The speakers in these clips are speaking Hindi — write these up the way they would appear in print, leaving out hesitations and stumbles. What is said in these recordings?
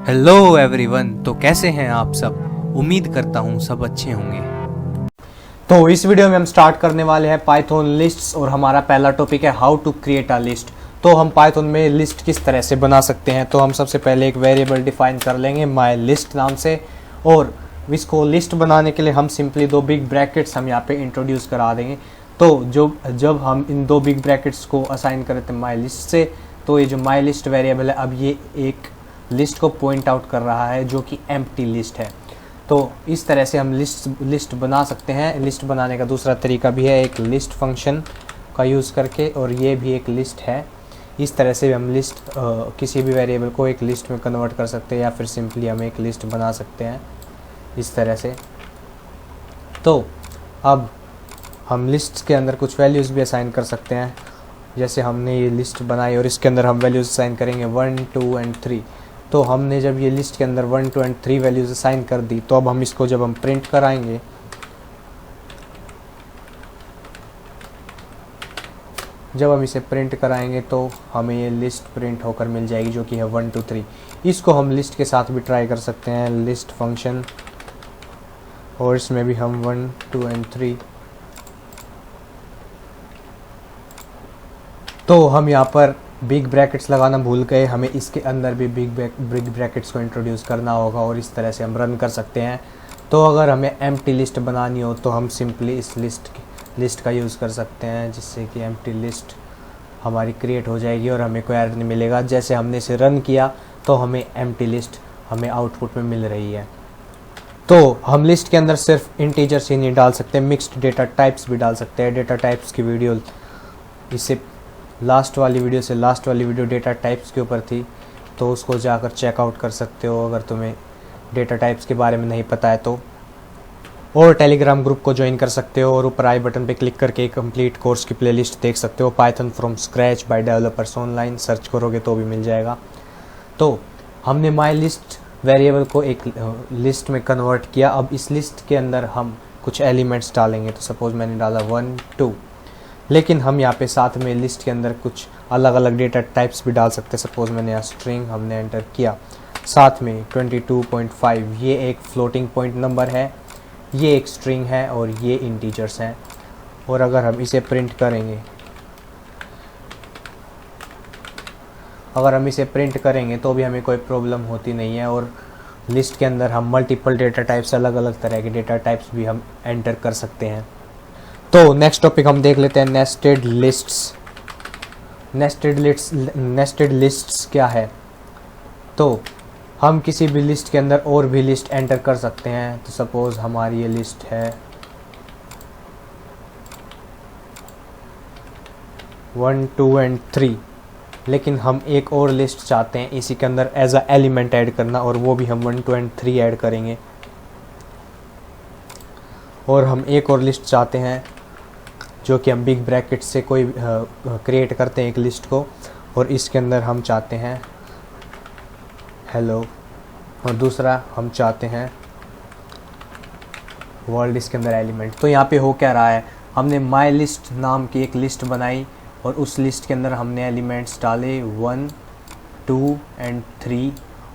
Hello everyone. तो कैसे हैं आप सब? उम्मीद करता हूँ सब अच्छे होंगे। तो इस वीडियो में हम स्टार्ट करने वाले हैं पाइथन लिस्ट्स और हमारा पहला टॉपिक है how to create a list. तो हम पाइथन में लिस्ट किस तरह से बना सकते हैं। तो हम सबसे पहले एक वेरिएबल डिफाइन कर लेंगे माय लिस्ट नाम से, और इसको लिस्ट बनाने के लिए हम सिंपली दो बिग ब्रैकेट्स हम यहाँ पे इंट्रोड्यूस करा देंगे। तो जब हम इन दो बिग ब्रैकेट्स को असाइन करते हैं माय लिस्ट से, तो ये जो माय लिस्ट वेरिएबल है अब ये एक लिस्ट को पॉइंट आउट कर रहा है जो कि एम्प्टी लिस्ट है। तो इस तरह से हम लिस्ट बना सकते हैं। लिस्ट बनाने का दूसरा तरीका भी है एक लिस्ट फंक्शन का यूज़ करके, और ये भी एक लिस्ट है। इस तरह से हम लिस्ट किसी भी वेरिएबल को एक लिस्ट में कन्वर्ट कर सकते हैं, या फिर सिंपली हम एक लिस्ट बना सकते हैं इस तरह से। तो अब हम लिस्ट के अंदर कुछ वैल्यूज़ भी असाइन कर सकते हैं। जैसे हमने ये लिस्ट बनाई और इसके अंदर हम वैल्यूज़ असाइन करेंगे 1, 2 एंड 3। तो हमने जब ये लिस्ट के अंदर 1, 2 एंड 3 वैल्यूज़ असाइन कर दी, तो अब हम इसको जब हम प्रिंट कराएंगे, जब हम इसे प्रिंट कराएंगे तो हमें ये लिस्ट प्रिंट होकर मिल जाएगी जो कि है 1, 2, 3। इसको हम लिस्ट के साथ भी ट्राई कर सकते हैं, लिस्ट फंक्शन, और इसमें भी हम 1, 2 एंड 3। तो हम यहाँ पर बिग ब्रैकेट्स लगाना भूल गए, हमें इसके अंदर भी बिग ब्रैकेट्स को इंट्रोड्यूस करना होगा, और इस तरह से हम रन कर सकते हैं। तो अगर हमें एम्प्टी लिस्ट बनानी हो तो हम सिंपली इस लिस्ट का यूज़ कर सकते हैं, जिससे कि एम्प्टी लिस्ट हमारी क्रिएट हो जाएगी और हमें कोई एरर नहीं मिलेगा। जैसे हमने इसे रन किया तो हमें एम्प्टी लिस्ट हमें आउटपुट में मिल रही है। तो हम लिस्ट के अंदर सिर्फ इंटीजर्स ही नहीं डाल सकते, मिक्स्ड डेटा टाइप्स भी डाल सकते हैं। डेटा टाइप्स की वीडियो इससे लास्ट वाली वीडियो डेटा टाइप्स के ऊपर थी, तो उसको जाकर चेकआउट कर सकते हो अगर तुम्हें डेटा टाइप्स के बारे में नहीं पता है तो। और टेलीग्राम ग्रुप को ज्वाइन कर सकते हो, और ऊपर आई बटन पे क्लिक करके कंप्लीट कोर्स की प्लेलिस्ट देख सकते हो। Python from scratch by developers online search करोगे तो भी मिल जाएगा। तो हमने माई लिस्ट वेरिएबल को एक लिस्ट में कन्वर्ट किया। अब इस लिस्ट के अंदर हम कुछ एलिमेंट्स डालेंगे। तो सपोज़ मैंने डाला 1, 2, लेकिन हम यहाँ पे साथ में लिस्ट के अंदर कुछ अलग अलग डेटा टाइप्स भी डाल सकते हैं। सपोज़ मैंने यहाँ स्ट्रिंग हमने एंटर किया, साथ में 22.5 ये एक फ्लोटिंग पॉइंट नंबर है, ये एक स्ट्रिंग है, और ये इंटीजर्स हैं। और अगर हम इसे प्रिंट करेंगे तो भी हमें कोई प्रॉब्लम होती नहीं है। और लिस्ट के अंदर हम मल्टीपल डेटा टाइप्स, अलग अलग तरह के डेटा टाइप्स भी हम एंटर कर सकते हैं। तो नेक्स्ट टॉपिक हम देख लेते हैं नेस्टेड लिस्ट्स। नेस्टेड लिस्ट्स क्या है? तो हम किसी भी लिस्ट के अंदर और भी लिस्ट एंटर कर सकते हैं। तो सपोज़ हमारी ये लिस्ट है 1, 2 एंड 3, लेकिन हम एक और लिस्ट चाहते हैं इसी के अंदर एज अ एलिमेंट ऐड करना, और वो भी हम 1, 2 एंड 3 ऐड करेंगे। और हम एक और लिस्ट चाहते हैं जो कि हम बिग ब्रैकेट से कोई क्रिएट करते हैं एक लिस्ट को, और इसके अंदर हम चाहते हैं हेलो, और दूसरा हम चाहते हैं वर्ल्ड, इसके अंदर एलिमेंट। तो यहाँ पे हो क्या रहा है, हमने माई लिस्ट नाम की एक लिस्ट बनाई, और उस लिस्ट के अंदर हमने एलिमेंट्स डाले 1, 2 एंड 3,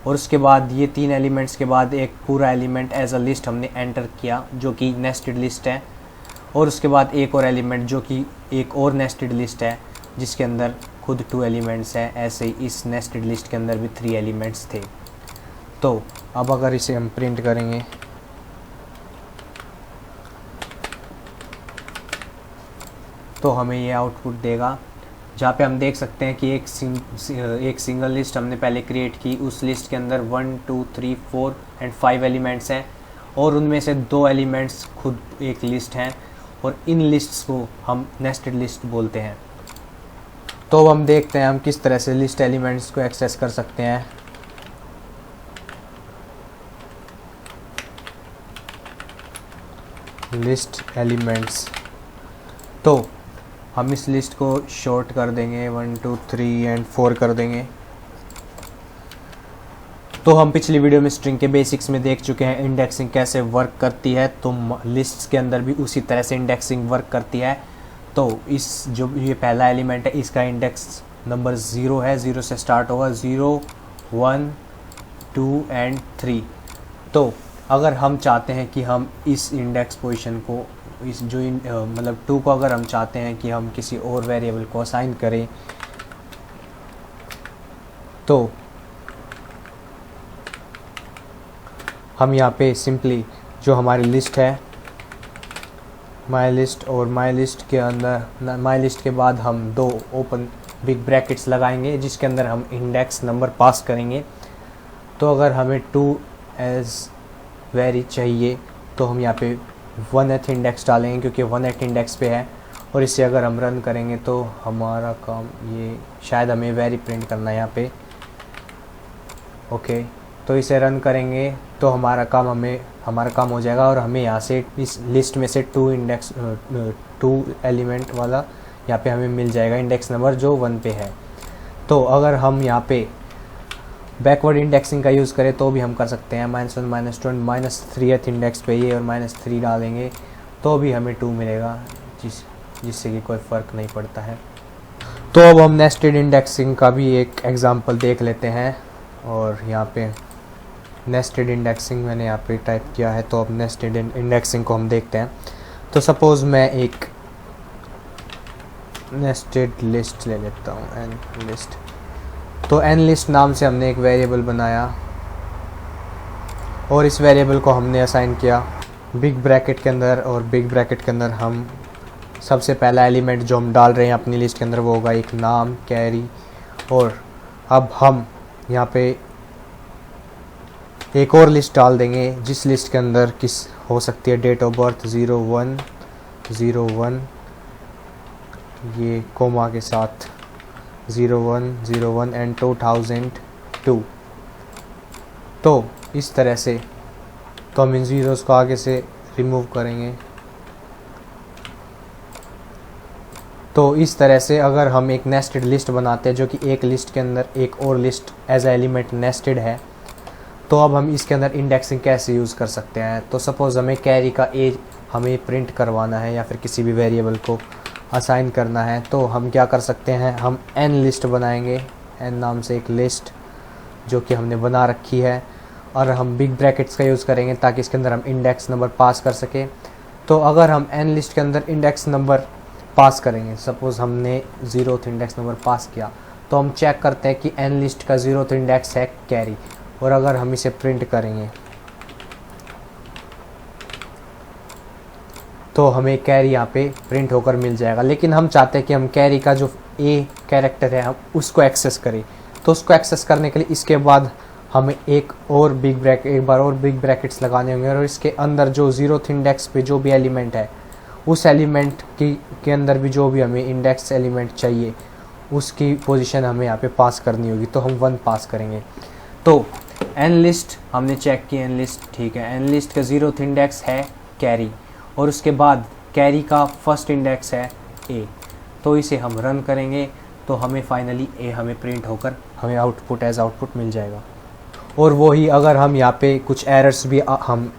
और उसके बाद ये 3 एलिमेंट्स के बाद एक पूरा एलिमेंट एज अ लिस्ट हमने एंटर किया जो कि नेस्टेड लिस्ट है। और उसके बाद एक और एलिमेंट जो कि एक और नेस्टेड लिस्ट है जिसके अंदर खुद 2 एलिमेंट्स हैं। ऐसे ही इस नेस्टेड लिस्ट के अंदर भी 3 एलिमेंट्स थे। तो अब अगर इसे हम प्रिंट करेंगे तो हमें ये आउटपुट देगा, जहाँ पे हम देख सकते हैं कि एक सिंगल लिस्ट हमने पहले क्रिएट की। उस लिस्ट के अंदर 1, 2, 3, 4 एंड 5 एलिमेंट्स हैं, और उनमें से 2 एलिमेंट्स खुद एक लिस्ट हैं, और इन लिस्ट्स को हम नेस्टेड लिस्ट बोलते हैं। तो अब हम देखते हैं हम किस तरह से लिस्ट एलिमेंट्स को एक्सेस कर सकते हैं। लिस्ट एलिमेंट्स, तो हम इस लिस्ट को शॉर्ट कर देंगे, 1, 2, 3 एंड 4 कर देंगे। तो हम पिछली वीडियो में स्ट्रिंग के बेसिक्स में देख चुके हैं इंडेक्सिंग कैसे वर्क करती है। तो लिस्ट्स के अंदर भी उसी तरह से इंडेक्सिंग वर्क करती है। तो इस जो ये पहला एलिमेंट है इसका इंडेक्स नंबर 0 है, 0 से स्टार्ट होगा, 0, 1, 2 एंड 3। तो अगर हम चाहते हैं कि हम इस इंडेक्स पोजीशन को इस जो मतलब 2 को अगर हम चाहते हैं कि हम किसी और वेरिएबल को असाइन करें, तो हम यहाँ पे सिंपली जो हमारी लिस्ट है माई लिस्ट, और माई लिस्ट के अंदर माई लिस्ट के बाद हम 2 ओपन बिग ब्रैकेट्स लगाएंगे जिसके अंदर हम इंडेक्स नंबर पास करेंगे। तो अगर हमें 2 एज वेरी चाहिए तो हम यहाँ पे 1th इंडेक्स डालेंगे क्योंकि 1th इंडेक्स पे है, और इसे अगर हम रन करेंगे तो हमारा काम ये शायद हमें वेरी प्रिंट करना है यहाँ पे। ओके, तो इसे रन करेंगे तो हमारा काम हो जाएगा और हमें यहाँ से इस लिस्ट में से 2 एलिमेंट वाला यहाँ पे हमें मिल जाएगा इंडेक्स नंबर जो 1 पे है। तो अगर हम यहाँ पे बैकवर्ड इंडेक्सिंग का यूज़ करें तो भी हम कर सकते हैं। -1 -2 -3th इंडेक्स पे ये और -3 डालेंगे तो भी हमें 2 मिलेगा, जिससे कि कोई फ़र्क नहीं पड़ता है। तो अब हम नेस्टेड इंडेक्सिंग का भी एक एग्जांपल देख लेते हैं, और यहाँ पे नेस्टेड इंडेक्सिंग मैंने यहाँ पे टाइप किया है। तो अब नेस्टेड इंडेक्सिंग को हम देखते हैं। तो सपोज़ मैं एक नेस्टेड लिस्ट ले लेता हूँ, एन लिस्ट। तो एन लिस्ट नाम से हमने एक वेरिएबल बनाया और इस वेरिएबल को हमने असाइन किया बिग ब्रैकेट के अंदर, और बिग ब्रैकेट के अंदर हम सबसे पहला एलिमेंट जो हम डाल रहे हैं अपनी लिस्ट के अंदर वो होगा एक नाम कैरी। और अब हम यहाँ पे एक और लिस्ट डाल देंगे जिस लिस्ट के अंदर किस हो सकती है डेट ऑफ बर्थ 0101, ये कोमा के साथ 0101 एंड 2002। तो इस तरह से तो हम इन ज़ीरोज़ को आगे से रिमूव करेंगे। तो इस तरह से अगर हम एक नेस्टेड लिस्ट बनाते हैं जो कि एक लिस्ट के अंदर एक और लिस्ट एज एलिमेंट नेस्टेड है, तो अब हम इसके अंदर इंडेक्सिंग कैसे यूज़ कर सकते हैं। तो सपोज़ हमें कैरी का एज हमें प्रिंट करवाना है या फिर किसी भी वेरिएबल को असाइन करना है, तो हम क्या कर सकते हैं, हम एन लिस्ट बनाएंगे, एन नाम से एक लिस्ट जो कि हमने बना रखी है, और हम बिग ब्रैकेट्स का यूज़ करेंगे ताकि इसके अंदर हम इंडेक्स नंबर पास कर सकें। तो अगर हम एन लिस्ट के अंदर इंडेक्स नंबर पास करेंगे, सपोज़ हमने 0th इंडेक्स नंबर पास किया, तो हम चेक करते हैं कि एन लिस्ट का 0th इंडेक्स है कैरी, और अगर हम इसे प्रिंट करेंगे तो हमें कैरी यहाँ पे प्रिंट होकर मिल जाएगा। लेकिन हम चाहते हैं कि हम कैरी का जो ए कैरेक्टर है हम उसको एक्सेस करें, तो उसको एक्सेस करने के लिए इसके बाद हमें एक बार और बिग ब्रैकेट्स लगाने होंगे, और इसके अंदर जो 0th इंडेक्स पे जो भी एलिमेंट है उस एलिमेंट के अंदर भी जो भी हमें इंडेक्स एलिमेंट चाहिए उसकी पोजीशन हमें यहाँ पे पास करनी होगी। तो हम 1 पास करेंगे। तो एन लिस्ट हमने चेक की, एन लिस्ट ठीक है, एन लिस्ट का 0th इंडेक्स है कैरी, और उसके बाद कैरी का फर्स्ट इंडेक्स है ए। तो इसे हम रन करेंगे तो हमें फाइनली ए हमें प्रिंट होकर हमें आउटपुट मिल जाएगा। और वही अगर हम यहाँ पे कुछ एरर्स भी हम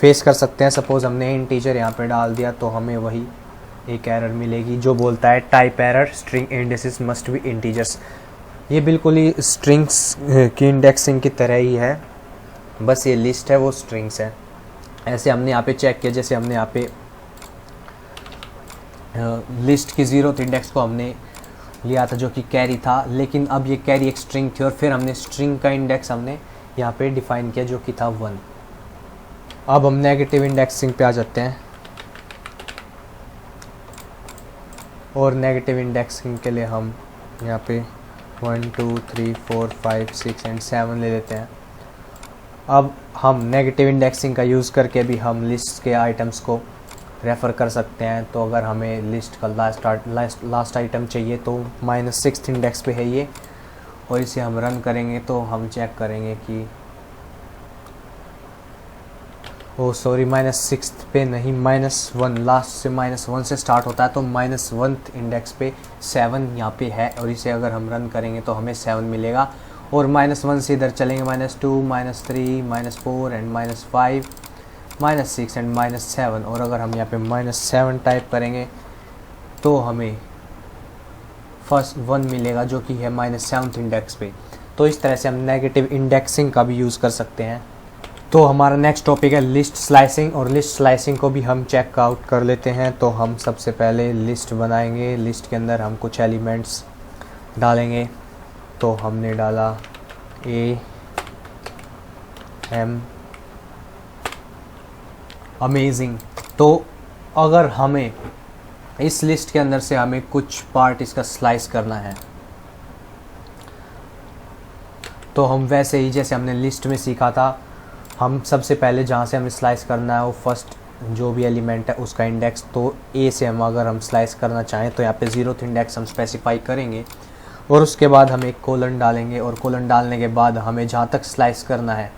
फेस कर सकते हैं। सपोज़ हमने इंटीजर यहाँ पे डाल दिया तो हमें वही एक एरर मिलेगी जो बोलता है type error, string indexes must be integers. ये बिल्कुल ही स्ट्रिंग्स की इंडेक्सिंग की तरह ही है, बस ये लिस्ट है वो स्ट्रिंग्स है। ऐसे हमने यहाँ पे चेक किया, जैसे हमने यहाँ पे लिस्ट की 0th इंडेक्स को हमने लिया था जो कि कैरी था, लेकिन अब ये कैरी एक स्ट्रिंग थी और फिर हमने स्ट्रिंग का इंडेक्स हमने यहाँ पे डिफ़ाइन किया जो कि था 1। अब हम नेगेटिव इंडेक्सिंग पे आ जाते हैं, और नेगेटिव इंडेक्सिंग के लिए हम यहाँ पे 1 2 3 4 5 6 एंड 7 ले लेते हैं। अब हम नेगेटिव इंडेक्सिंग का यूज़ करके भी हम लिस्ट के आइटम्स को रेफ़र कर सकते हैं। तो अगर हमें लिस्ट का लास्ट आइटम चाहिए तो -6th इंडेक्स पे है ये, और इसे हम रन करेंगे तो हम चेक करेंगे कि -6th पे नहीं, -1 लास्ट से -1 से स्टार्ट होता है, तो -1th इंडेक्स पे 7 यहाँ पे है, और इसे अगर हम रन करेंगे तो हमें 7 मिलेगा। और -1 से इधर चलेंगे -2 -3 -4 एंड -5 -6 एंड -7, और अगर हम यहाँ पे -7 टाइप करेंगे तो हमें फर्स्ट 1 मिलेगा जो कि है -7th इंडेक्स पे। तो इस तरह से हम नेगेटिव इंडेक्सिंग का भी यूज़ कर सकते हैं। तो हमारा नेक्स्ट टॉपिक है लिस्ट स्लाइसिंग, और लिस्ट स्लाइसिंग को भी हम चेक आउट कर लेते हैं। तो हम सबसे पहले लिस्ट बनाएंगे, लिस्ट के अंदर हम कुछ एलिमेंट्स डालेंगे। तो हमने डाला ए एम अमेजिंग। तो अगर हमें इस लिस्ट के अंदर से हमें कुछ पार्ट इसका स्लाइस करना है, तो हम वैसे ही जैसे हमने लिस्ट में सीखा था, हम सबसे पहले जहाँ से हमें स्लाइस करना है वो फर्स्ट जो भी एलिमेंट है उसका इंडेक्स, तो ए से हम अगर हम स्लाइस करना चाहें तो यहाँ पे 0th इंडेक्स हम स्पेसिफाई करेंगे, और उसके बाद हम एक कोलन डालेंगे, और कोलन डालने के बाद हमें जहाँ तक स्लाइस करना है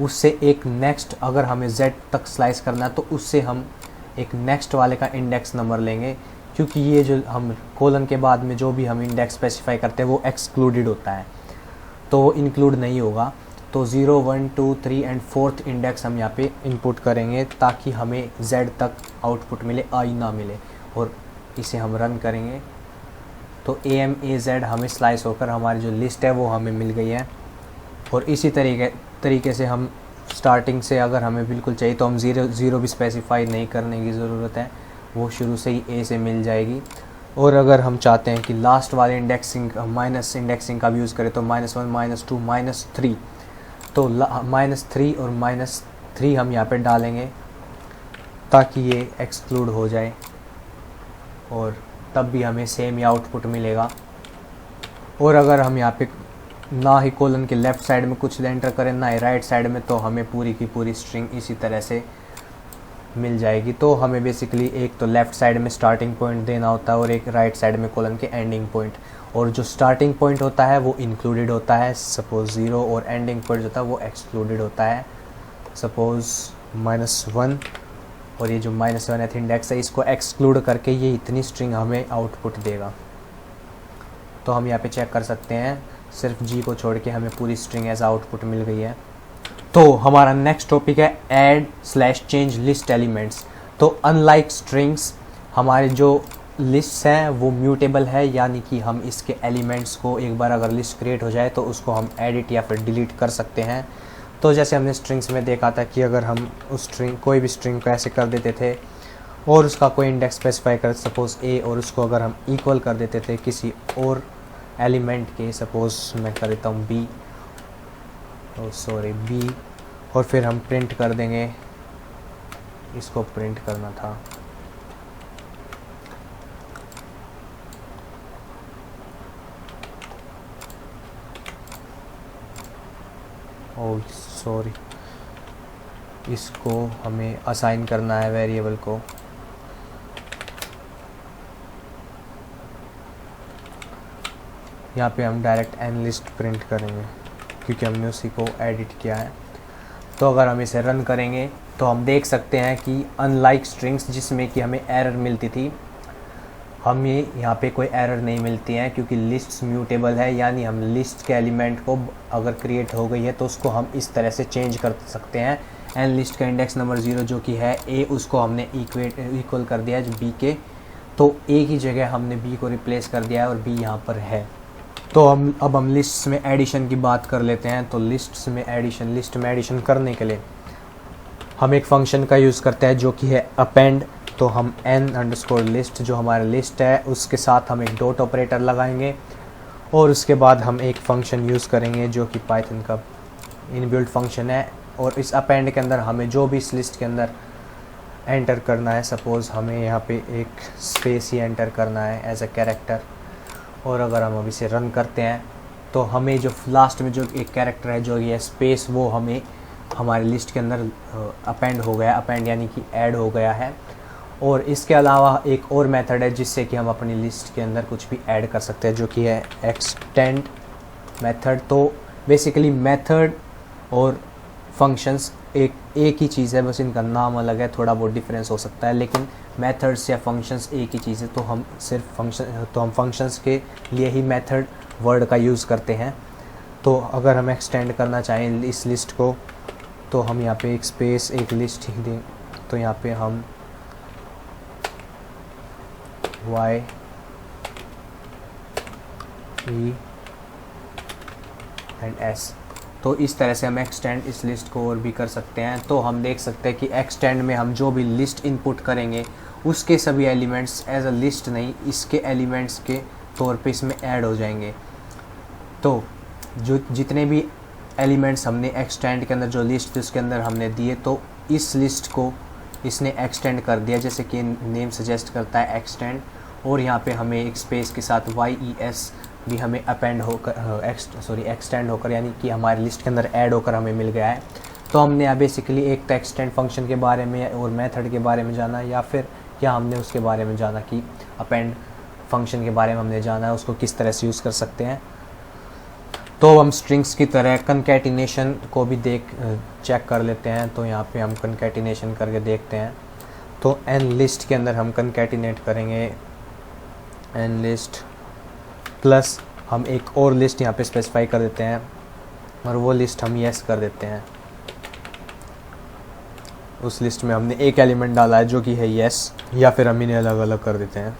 उससे एक नेक्स्ट, अगर हमें z तक स्लाइस करना है तो उससे हम एक नेक्स्ट वाले का इंडेक्स नंबर लेंगे, क्योंकि ये जो हम कोलन के बाद में जो भी हम इंडेक्स स्पेसिफाई करते हैं वो एक्सक्लूडेड होता है, तो इंक्लूड नहीं होगा। तो 0 1 2 3 एंड 4th इंडेक्स हम यहाँ पे इनपुट करेंगे ताकि हमें z तक आउटपुट मिले, i ना मिले, और इसे हम रन करेंगे तो AMAZ हमें स्लाइस होकर हमारी जो लिस्ट है वो हमें मिल गई है। और इसी तरीके से हम स्टार्टिंग से अगर हमें बिल्कुल चाहिए तो हम ज़ीरो भी स्पेसिफाई नहीं करने की ज़रूरत है, वो शुरू से ही ए से मिल जाएगी। और अगर हम चाहते हैं कि लास्ट वाले इंडेक्सिंग माइनस इंडेक्सिंग का भी यूज़ करें तो -1 -2 -3, तो -3 और -3 हम यहाँ पे डालेंगे ताकि ये एक्सक्लूड हो जाए, और तब भी हमें सेम ही आउटपुट मिलेगा। और अगर हम यहाँ पे ना ही कोलन के लेफ़्ट साइड में कुछ एंटर करें ना ही राइट साइड में, तो हमें पूरी की पूरी स्ट्रिंग इसी तरह से मिल जाएगी। तो हमें बेसिकली एक तो लेफ़्ट साइड में स्टार्टिंग पॉइंट देना होता है और एक राइट साइड में कोलन के एंडिंग पॉइंट, और जो स्टार्टिंग पॉइंट होता है वो इंक्लूडेड होता है सपोज़ 0, और एंडिंग पॉइंट होता है वो एक्सक्लूडेड होता है सपोज़ -1, और ये जो -1th इंडेक्स है इसको एक्सक्लूड करके ये इतनी स्ट्रिंग हमें आउटपुट देगा। तो हम यहाँ पे चेक कर सकते हैं सिर्फ जी को छोड़ के हमें पूरी स्ट्रिंग एज आउटपुट मिल गई है। तो हमारा नेक्स्ट टॉपिक है ऐड/चेंज लिस्ट एलिमेंट्स। तो अनलाइक स्ट्रिंग्स हमारे जो लिस्ट्स हैं वो म्यूटेबल है, यानी कि हम इसके एलिमेंट्स को एक बार अगर लिस्ट क्रिएट हो जाए तो उसको हम एडिट या फिर डिलीट कर सकते हैं। तो जैसे हमने स्ट्रिंग्स में देखा था कि अगर हम उस स्ट्रिंग कोई भी स्ट्रिंग को ऐसे कर देते थे और उसका कोई इंडेक्स स्पेसिफाई कर सपोज़ ए, और उसको अगर हम इक्वल कर देते थे किसी और एलिमेंट के, सपोज़ मैं कर देता हूँ बी, बी, और फिर हम प्रिंट कर देंगे, इसको प्रिंट करना था इसको हमें असाइन करना है वेरिएबल को। यहाँ पे हम डायरेक्ट एन लिस्ट प्रिंट करेंगे क्योंकि हमने उसी को एडिट किया है। तो अगर हम इसे रन करेंगे तो हम देख सकते हैं कि अनलाइक स्ट्रिंग्स जिसमें कि हमें एरर मिलती थी, हमें यहाँ पे कोई एरर नहीं मिलती है क्योंकि लिस्ट्स म्यूटेबल है, यानी हम लिस्ट के एलिमेंट को अगर क्रिएट हो गई है तो उसको हम इस तरह से चेंज कर सकते हैं। एन लिस्ट का इंडेक्स नंबर 0 जो कि है ए, उसको हमने इक्वल कर दिया है जो बी के, तो ए की जगह हमने बी को रिप्लेस कर दिया है और बी यहाँ पर है। तो अब हम लिस्ट्स में एडिशन की बात कर लेते हैं। तो लिस्ट में एडिशन करने के लिए हम एक फंक्शन का यूज़ करते हैं जो कि है अपेंड। तो हम n_list जो हमारा लिस्ट है उसके साथ हम एक डॉट ऑपरेटर लगाएंगे, और उसके बाद हम एक फंक्शन यूज़ करेंगे जो कि पाइथन का इनबिल्ट फंक्शन है, और इस अपेंड के अंदर हमें जो भी इस लिस्ट के अंदर एंटर करना है, सपोज़ हमें यहाँ पे एक स्पेस ही एंटर करना है एज अ कैरेक्टर, और अगर हम अभी से रन करते हैं तो हमें जो लास्ट में जो एक कैरेक्टर है जो ये स्पेस, वो हमें हमारी लिस्ट के अंदर अपेंड हो गया, अपेंड यानी कि ऐड हो गया है। और इसके अलावा एक और मेथड है जिससे कि हम अपनी लिस्ट के अंदर कुछ भी ऐड कर सकते हैं जो कि है एक्सटेंड मेथड। तो बेसिकली मेथड और फंक्शंस एक ही चीज़ है, बस इनका नाम अलग है, थोड़ा बहुत डिफरेंस हो सकता है, लेकिन मेथड्स या फंक्शंस एक ही चीज़ है। तो हम फंक्शंस के लिए ही मेथड वर्ड का यूज़ करते हैं। तो अगर हम एक्सटेंड करना चाहें इस लिस्ट को तो हम यहाँ पे एक स्पेस एक लिस्ट ही दें। तो यहाँ पे हम एंड एस। तो इस तरह से हम एक्सटेंड इस लिस्ट को और भी कर सकते हैं। तो हम देख सकते हैं कि एक्सटेंड में हम जो भी लिस्ट इनपुट करेंगे उसके सभी एलिमेंट्स एज अ लिस्ट नहीं, इसके एलिमेंट्स के तौर पे इसमें ऐड हो जाएंगे। तो जो जितने भी एलिमेंट्स हमने एक्सटेंड के अंदर जो लिस्ट थी उसके अंदर हमने दिए, तो इस लिस्ट को इसने एक्सटेंड कर दिया, जैसे कि नेम सजेस्ट करता है एक्सटेंड। और यहाँ पे हमें एक स्पेस के साथ YES भी हमें अपेंड होकर एक्सटेंड होकर, यानी कि हमारी लिस्ट के अंदर ऐड होकर हमें मिल गया है। तो हमने यहाँ बेसिकली एक तो एक्सटेंड फंक्शन के बारे में और मेथड के बारे में जाना, या फिर क्या हमने उसके बारे में जाना कि अपेंड फंक्शन के बारे में हमने जाना है, उसको किस तरह से यूज़ कर सकते हैं। तो हम स्ट्रिंग्स की तरह कंकैटिनेशन को भी चेक कर लेते हैं। तो यहाँ पे हम कंकैटिनेशन करके देखते हैं। तो एन लिस्ट के अंदर हम कंकैटिनेट करेंगे एन लिस्ट प्लस हम एक और लिस्ट यहाँ पे स्पेसिफाई कर देते हैं, और वो लिस्ट हम येस कर देते हैं। उस लिस्ट में हमने एक एलिमेंट डाला है जो कि है येस, या फिर हम इन्हें अलग अलग कर देते हैं।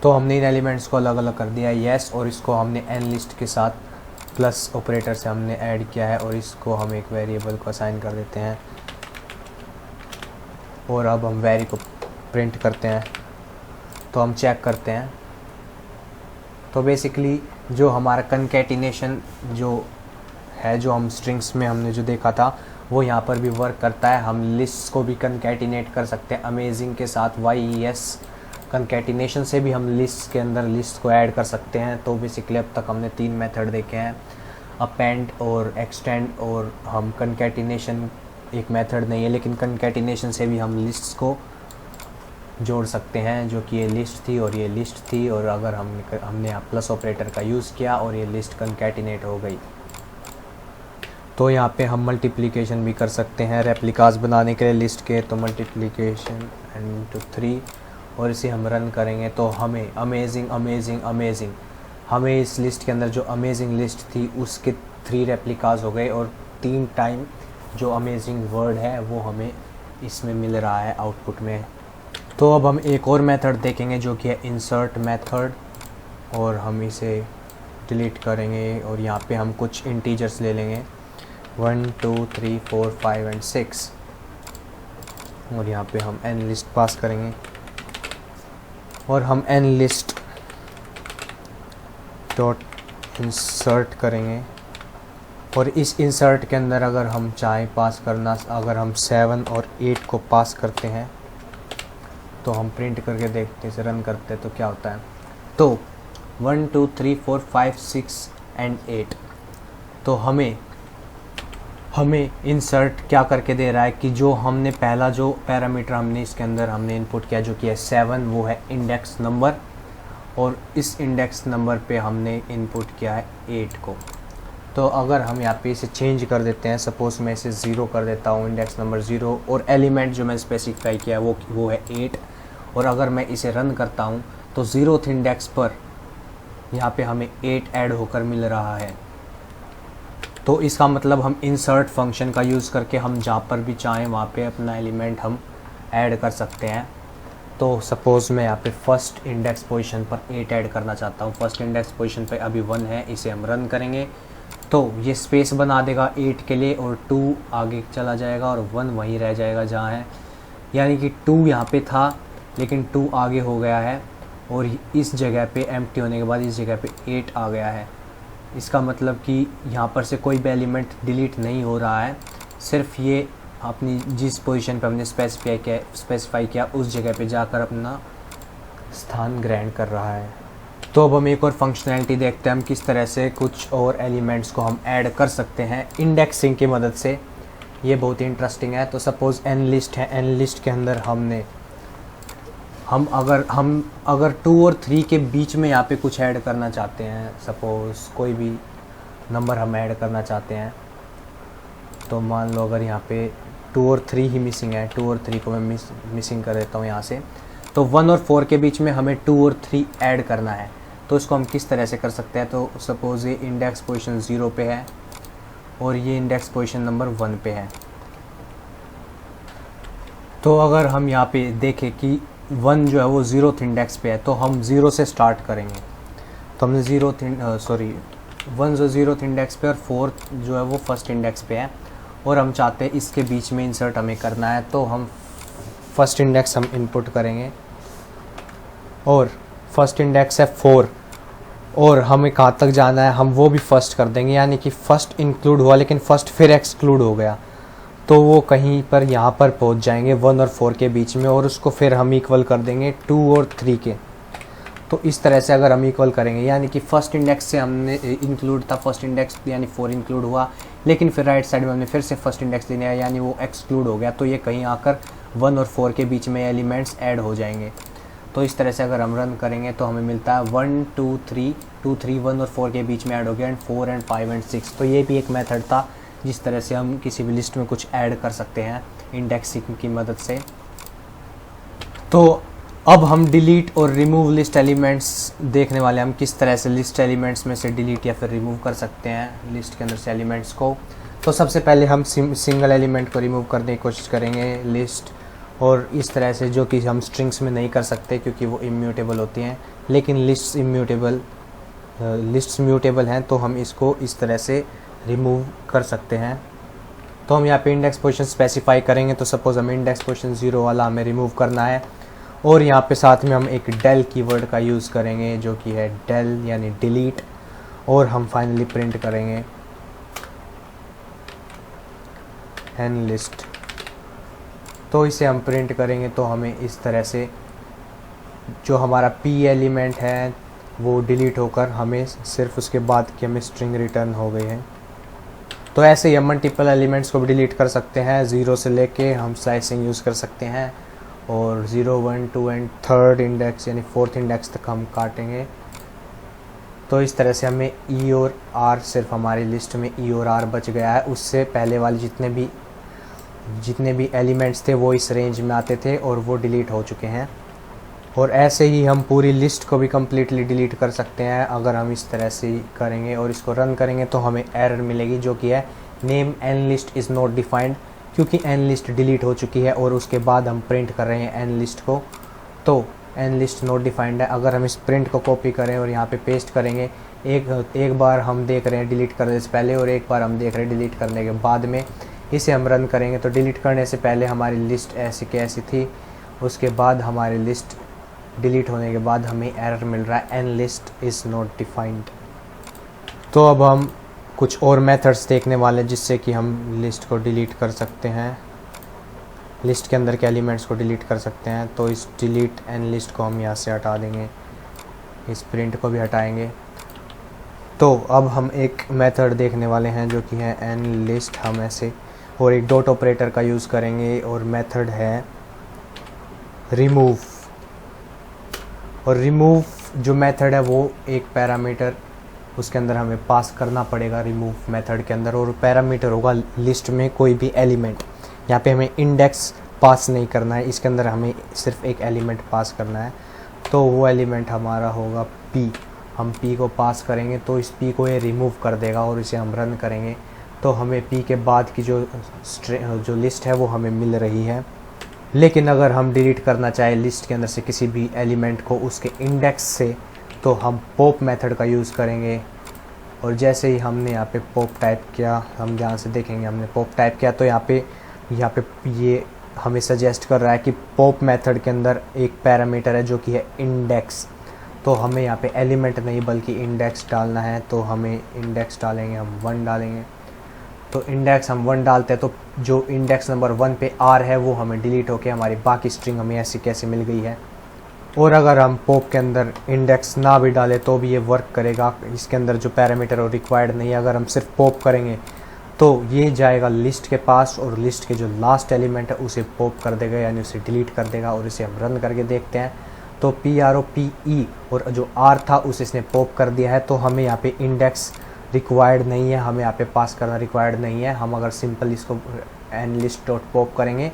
तो हमने इन एलिमेंट्स को अलग अलग कर दिया है येस, और इसको हमने एन लिस्ट के साथ प्लस ऑपरेटर से हमने ऐड किया है, और इसको हम एक वेरिएबल को असाइन कर देते हैं। और अब हम वेरी को प्रिंट करते हैं। तो हम चेक करते हैं। तो बेसिकली जो हमारा कंकैटिनेशन जो है, जो हम स्ट्रिंग्स में हमने जो देखा था, वो यहाँ पर भी वर्क करता है। हम लिस्ट को भी कंकैटिनेट कर सकते हैं अमेजिंग के साथ। YES कंकैटिनेशन से भी हम लिस्ट के अंदर लिस्ट को ऐड कर सकते हैं। तो बेसिकली अब तक हमने 3 मेथड देखे हैं, अपेंड और एक्सटेंड, और हम कंकैटिनेशन एक मेथड नहीं है, लेकिन कंकैटिनेशन से भी हम लिस्ट्स को जोड़ सकते हैं, जो कि ये लिस्ट थी और ये लिस्ट थी, और अगर हमने यहाँ प्लस ऑपरेटर का यूज़ किया और ये लिस्ट कंकैटिनेट हो गई। तो यहाँ पे हम मल्टीप्लिकेशन भी कर सकते हैं रेप्लिकास बनाने के लिए लिस्ट के। तो मल्टीप्लिकेशन एंड 3, और इसे हम रन करेंगे तो हमें अमेजिंग हमें इस लिस्ट के अंदर जो अमेजिंग लिस्ट थी उसके 3 रेप्लिकास हो गए, और 3 टाइम जो अमेजिंग वर्ड है वो हमें इसमें मिल रहा है आउटपुट में। तो अब हम एक और मेथड देखेंगे जो कि है इंसर्ट मेथड, और हम इसे डिलीट करेंगे, और यहाँ पे हम कुछ इंटीजर्स ले लेंगे 1 2 3 4 5 एंड 6, और यहाँ पे हम एन लिस्ट पास करेंगे, और हम एन लिस्ट डॉट इंसर्ट करेंगे। और इस इंसर्ट के अंदर अगर हम चाहें पास करना, अगर हम 7 और 8 को पास करते हैं, तो हम प्रिंट करके देखते हैं, इसे रन करते हैं तो क्या होता है। तो 1 2 3 4 5 6 एंड 8, तो हमें इंसर्ट क्या करके दे रहा है कि जो हमने पहला जो पैरामीटर हमने इसके अंदर हमने इनपुट किया जो कि है 7, वो है इंडेक्स नंबर, और इस इंडेक्स नंबर पे हमने इनपुट किया है 8 को। तो अगर हम यहाँ पे इसे चेंज कर देते हैं, सपोज़ मैं इसे 0 कर देता हूँ, इंडेक्स नंबर 0, और एलिमेंट जो मैं स्पेसिफाई किया है वो है 8, और अगर मैं इसे रन करता हूँ तो 0th इंडेक्स पर यहाँ पे हमें 8 ऐड होकर मिल रहा है। तो इसका मतलब हम इंसर्ट फंक्शन का यूज़ करके हम जहाँ पर भी चाहें वहाँ पे अपना एलिमेंट हम ऐड कर सकते हैं। तो सपोज़ मैं यहाँ पे फर्स्ट इंडेक्स पोजीशन पर 8 ऐड करना चाहता हूँ। फर्स्ट इंडेक्स पोजीशन पे अभी 1 है, इसे हम रन करेंगे तो ये स्पेस बना देगा 8 के लिए, और 2 आगे चला जाएगा और 1 वहीं रह जाएगा जहाँ है, यानी कि 2 यहाँ पे था लेकिन 2 आगे हो गया है, और इस जगह पे एम्प्टी होने के बाद इस जगह पे 8 आ गया है। इसका मतलब कि यहाँ पर से कोई भी एलिमेंट डिलीट नहीं हो रहा है, सिर्फ ये अपनी जिस पोजीशन पे हमने स्पेसिफाई किया उस जगह पे जाकर अपना स्थान ग्रहण कर रहा है। तो अब हम एक और फंक्शनैलिटी देखते हैं, हम किस तरह से कुछ और एलिमेंट्स को हम ऐड कर सकते हैं इंडेक्सिंग की मदद से। ये बहुत ही इंटरेस्टिंग है। तो सपोज़ एन लिस्ट है, एन लिस्ट के अंदर हम अगर 2 और 3 के बीच में यहाँ पे कुछ ऐड करना चाहते हैं, सपोज़ कोई भी नंबर हम ऐड करना चाहते हैं, तो मान लो अगर यहाँ पे 2 और 3 ही मिसिंग है, 2 और 3 को मैं मिसिंग कर देता हूँ यहाँ से, तो 1 और 4 के बीच में हमें 2 और 3 ऐड करना है। तो इसको हम किस तरह से कर सकते हैं, तो सपोज़ ये इंडेक्स पोजीशन 0 पे है और ये इंडेक्स पोजीशन नंबर 1 पे है। तो अगर हम यहाँ पे देखें कि 1 जो है वो 0th इंडेक्स पे है, तो हम 0 से स्टार्ट करेंगे। तो हमने 1 जो 0th इंडेक्स पे और 4 जो है वो फर्स्ट इंडेक्स पे है, और हम चाहते हैं इसके बीच में इंसर्ट हमें करना है। तो हम फर्स्ट इंडेक्स हम इनपुट करेंगे, और फर्स्ट इंडेक्स है 4, और हमें कहाँ तक जाना है हम वो भी फर्स्ट कर देंगे, यानी कि फर्स्ट इंक्लूड हुआ लेकिन फर्स्ट फिर एक्सक्लूड हो गया, तो वो कहीं पर यहाँ पर पहुँच जाएंगे 1 और 4 के बीच में, और उसको फिर हम इक्वल कर देंगे 2 और 3 के। तो इस तरह से अगर हम इक्वल करेंगे, यानी कि फर्स्ट इंडेक्स से हमने इंक्लूड था, फर्स्ट इंडेक्स यानी 4 इंक्लूड हुआ, लेकिन फिर राइट साइड में हमने फिर से फर्स्ट इंडेक्स लेने आया, यानी वो एक्सक्लूड हो गया, तो ये कहीं आकर 1 और 4 के बीच में एलिमेंट्स ऐड हो जाएंगे। तो इस तरह से अगर हम रन करेंगे तो हमें मिलता है 1 2 3 2 3 1 और 4 के बीच में ऐड हो गया, एंड 4 एंड 5 एंड 6। तो ये भी एक मेथड था जिस तरह से हम किसी भी लिस्ट में कुछ ऐड कर सकते हैं इंडेक्सिंग की मदद से। तो अब हम डिलीट और रिमूव लिस्ट एलिमेंट्स देखने वाले हैं, हम किस तरह से लिस्ट एलिमेंट्स में से डिलीट या फिर रिमूव कर सकते हैं लिस्ट के अंदर से एलिमेंट्स को। तो सबसे पहले हम सिंगल एलिमेंट को रिमूव करने की कोशिश करेंगे लिस्ट, और इस तरह से, जो कि हम स्ट्रिंग्स में नहीं कर सकते क्योंकि वो इम्यूटेबल होती हैं, लेकिन लिस्ट्स म्यूटेबल हैं, तो हम इसको इस तरह से रिमूव कर सकते हैं। तो हम यहाँ पे इंडेक्स पोजीशन स्पेसिफाई करेंगे। तो सपोज़ हमें इंडेक्स पोजीशन 0 वाला हमें रिमूव करना है, और यहाँ पे साथ में हम एक del कीवर्ड का यूज़ करेंगे जो कि है del यानी डिलीट, और हम फाइनली प्रिंट करेंगे n लिस्ट। तो इसे हम प्रिंट करेंगे तो हमें इस तरह से जो हमारा p एलिमेंट है वो डिलीट होकर हमें सिर्फ उसके बाद की हमें स्ट्रिंग रिटर्न हो गई है। तो ऐसे ही हम मल्टीपल एलिमेंट्स को भी डिलीट कर सकते हैं, 0 से लेके हम स्लाइसिंग यूज़ कर सकते हैं, और 0 1 2 एंड 3rd इंडेक्स यानी 4th इंडेक्स तक हम काटेंगे। तो इस तरह से हमें e और r, सिर्फ हमारी लिस्ट में e और r बच गया है, उससे पहले वाले जितने भी एलिमेंट्स थे वो इस रेंज में आते थे और वो डिलीट हो चुके हैं। और ऐसे ही हम पूरी लिस्ट को भी कम्प्लीटली डिलीट कर सकते हैं अगर हम इस तरह से करेंगे, और इसको रन करेंगे तो हमें एरर मिलेगी जो कि है name n list is not defined, क्योंकि n लिस्ट डिलीट हो चुकी है और उसके बाद हम प्रिंट कर रहे हैं n लिस्ट को, तो n लिस्ट नॉट डिफाइंड है। अगर हम इस प्रिंट को कॉपी करें और यहाँ पे पेस्ट करेंगे, एक बार हम देख रहे हैं डिलीट करने से पहले और एक बार हम देख रहे हैं डिलीट करने के बाद में, इसे हम रन करेंगे तो डिलीट करने से पहले हमारी लिस्ट ऐसी की ऐसी थी, उसके बाद हमारी लिस्ट डिलीट होने के बाद हमें एरर मिल रहा है n list is not defined. तो अब हम कुछ और मेथड्स देखने वाले जिससे कि हम लिस्ट को डिलीट कर सकते हैं, लिस्ट के अंदर के एलिमेंट्स को डिलीट कर सकते हैं। तो इस डिलीट n लिस्ट को हम यहाँ से हटा देंगे, इस प्रिंट को भी हटाएंगे। तो अब हम एक मेथड देखने वाले हैं जो कि है n लिस्ट, हम ऐसे और एक डॉट ऑपरेटर का यूज़ करेंगे, और मेथड है रिमूव। और रिमूव जो मेथड है वो एक पैरामीटर उसके अंदर हमें पास करना पड़ेगा रिमूव मेथड के अंदर, और पैरामीटर होगा लिस्ट में कोई भी एलिमेंट। यहाँ पे हमें इंडेक्स पास नहीं करना है, इसके अंदर हमें सिर्फ एक एलिमेंट पास करना है। तो वो एलिमेंट हमारा होगा p, हम p को पास करेंगे तो इस p को ये रिमूव कर देगा, और इसे हम रन करेंगे तो हमें p के बाद की जो लिस्ट है वो हमें मिल रही है। लेकिन अगर हम डिलीट करना चाहें लिस्ट के अंदर से किसी भी एलिमेंट को उसके इंडेक्स से, तो हम पॉप मेथड का यूज़ करेंगे। और जैसे ही हमने यहाँ पे पॉप टाइप किया, हम ध्यान से देखेंगे हमने पॉप टाइप किया, तो यहाँ पे ये हमें सजेस्ट कर रहा है कि पॉप मेथड के अंदर एक पैरामीटर है जो कि है इंडेक्स। तो हमें यहाँ पे एलिमेंट नहीं बल्कि इंडेक्स डालना है, तो हमें इंडेक्स डालेंगे, हम 1 डालेंगे। तो इंडेक्स हम 1 डालते हैं तो जो इंडेक्स नंबर 1 पे r है वो हमें डिलीट होके हमारी बाकी स्ट्रिंग हमें ऐसी कैसे मिल गई है। और अगर हम पॉप के अंदर इंडेक्स ना भी डालें तो भी ये वर्क करेगा, इसके अंदर जो पैरामीटर वो रिक्वायर्ड नहीं है। अगर हम सिर्फ पॉप करेंगे तो ये जाएगा लिस्ट के पास और लिस्ट के जो लास्ट एलिमेंट है उसे पॉप कर देगा, यानी उसे डिलीट कर देगा। और इसे हम रन करके देखते हैं तो PROPE और जो r था उसे इसने पॉप कर दिया है। तो हमें यहाँ पे इंडेक्स रिक्वायर्ड नहीं है, हमें यहाँ पे पास करना रिक्वायर्ड नहीं है। हम अगर सिंपल इसको nList.pop करेंगे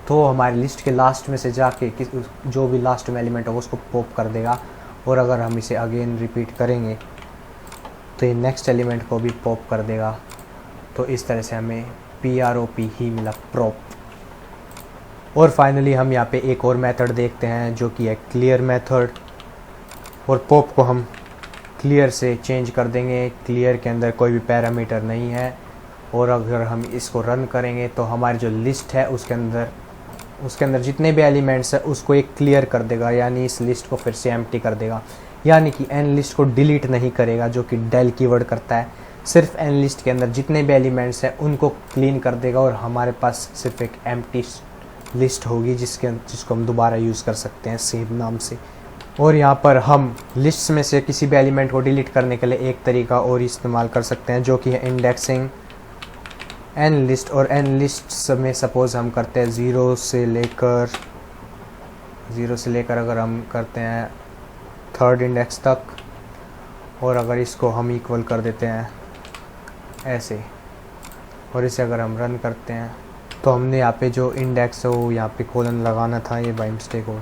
तो हमारी लिस्ट के लास्ट में से जाके जो भी लास्ट में एलिमेंट होगा उसको पॉप कर देगा। और अगर हम इसे अगेन रिपीट करेंगे तो ये नेक्स्ट एलिमेंट को भी पॉप कर देगा। तो इस तरह से हमें PROP ही मिला, प्रोप। और फाइनली हम यहाँ पे एक और मेथड देखते हैं जो कि है क्लियर मेथड, और पॉप को हम क्लियर से चेंज कर देंगे। क्लियर के अंदर कोई भी पैरामीटर नहीं है, और अगर हम इसको रन करेंगे तो हमारी जो लिस्ट है उसके अंदर जितने भी एलिमेंट्स है उसको एक क्लियर कर देगा, यानी इस लिस्ट को फिर से एम्प्टी कर देगा। यानी कि एन लिस्ट को डिलीट नहीं करेगा, जो कि डेल कीवर्ड करता है। सिर्फ एन लिस्ट के अंदर जितने भी एलिमेंट्स हैं उनको क्लीन कर देगा, और हमारे पास सिर्फ एक एम्प्टी लिस्ट होगी जिसको हम दोबारा यूज़ कर सकते हैं सेम नाम से। और यहाँ पर हम लिस्ट्स में से किसी भी एलिमेंट को डिलीट करने के लिए एक तरीका और इस्तेमाल कर सकते हैं, जो कि है इंडेक्सिंग एन लिस्ट। और एन लिस्ट में सपोज़ हम करते हैं ज़ीरो से लेकर अगर हम करते हैं थर्ड इंडेक्स तक, और अगर इसको हम इक्वल कर देते हैं ऐसे, और इसे अगर हम रन करते हैं तो हमने यहाँ पे जो इंडेक्स है वो यहाँ पे कोलन लगाना था, ये बाय मिस्टेक हो।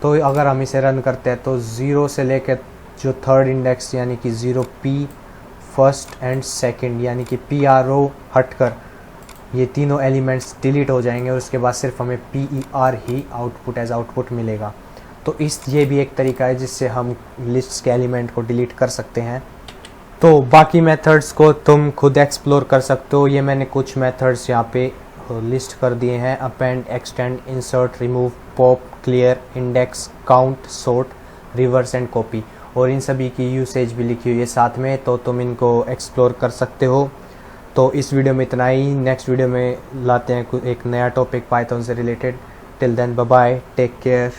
तो अगर हम इसे रन करते हैं तो 0 से लेकर जो थर्ड इंडेक्स यानी कि 0P फर्स्ट एंड सेकंड यानी कि PRO हटकर ये तीनों एलिमेंट्स डिलीट हो जाएंगे, और उसके बाद सिर्फ हमें PER ही आउटपुट मिलेगा। तो ये भी एक तरीका है जिससे हम लिस्ट्स के एलिमेंट को डिलीट कर सकते हैं। तो बाकी मेथड्स को तुम खुद एक्सप्लोर कर सकते हो। ये मैंने कुछ मेथड्स यहाँ पे लिस्ट कर दिए हैं: append, extend, insert, remove, pop, clear, index, count, sort, reverse and copy. और इन सभी की यूसेज भी लिखी हुई है साथ में, तो तुम इनको एक्सप्लोर कर सकते हो। तो इस वीडियो में इतना ही। नेक्स्ट वीडियो में लाते हैं एक नया टॉपिक पाइथन से related. Till then bye bye, take care.